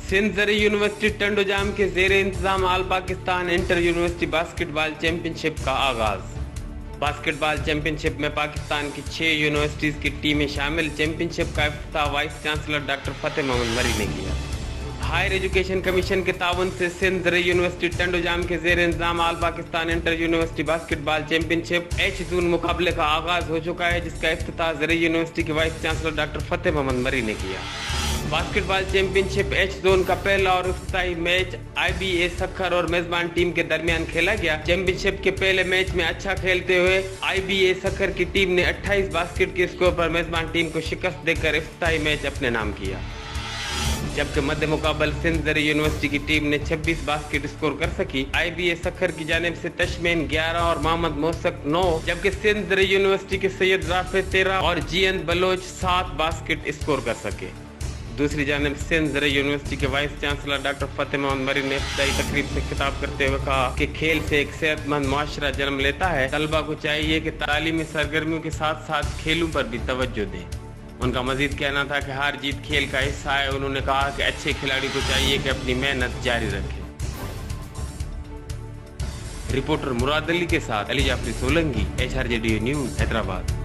सिंध ज़री university Tando Jam के ज़ेर इंतजाम all Pakistan inter university basketball championship का आगाज। बास्केटबॉल चैंपियनशिप में पाकिस्तान की 6 यूनिवर्सिटीज़ की टीमें शामिल। चैंपियनशिप का इफ्तिताह vice chancellor doctor Fateh Mohammad Marri ने किया। हायर एजुकेशन कमीशन के ताउन से सिंध ज़री यूनिवर्सिटी टंडोजाम के ज़ेर इंतजाम all Pakistan inter university basketball championship H-Zone मुकाबले का आगाज हो चुका है, जिसका इफ्तिताह ज़री यूनिवर्सिटी के vice chancellor doctor Fateh Mohammad Marri ने किया। बास्केटबॉल चैंपियनशिप H-Zone का पहला और इफ्तिताई मैच IBA सक्खर और मेजबान टीम के दरमियान खेला गया। चैंपियनशिप के पहले मैच में अच्छा खेलते हुए IBA सक्खर की टीम ने 28 बास्केट के स्कोर पर मेजबान टीम को शिकस्त देकर इफ्तिताई मैच अपने नाम किया, जबकि मध्य मुकाबल सिंध ज़री यूनिवर्सिटी की टीम ने 26 बास्केट स्कोर कर सकी। IBA सक्खर की जानिब से तशमीन 11 और मोहम्मद मोसक 9, जबकि सिंध ज़री यूनिवर्सिटी के सैयद राफे 13 और GN बलोच 7 बास्केट स्कोर कर सके। दूसरी जानिब सिंध ज़री यूनिवर्सिटी के vice chancellor doctor Fateh Mohammad Marri ने इफ्तिताई तकरीब से खिताब करते हुए कहा कि खेल से एक सेहतमंद मुआशरा जन्म लेता है। तलबा को चाहिए कि तालीमी सरगर्मियों के साथ साथ खेलों पर भी तवज्जो दें। उनका मजीद कहना था कि हार जीत खेल का हिस्सा है। उन्होंने कहा कि अच्छे खिलाड़ी को चाहिए कि अपनी मेहनत जारी रखें। रिपोर्टर मुराद अली के साथ अली जाफरी सोलंकी, HRJD न्यूज़, हैदराबाद।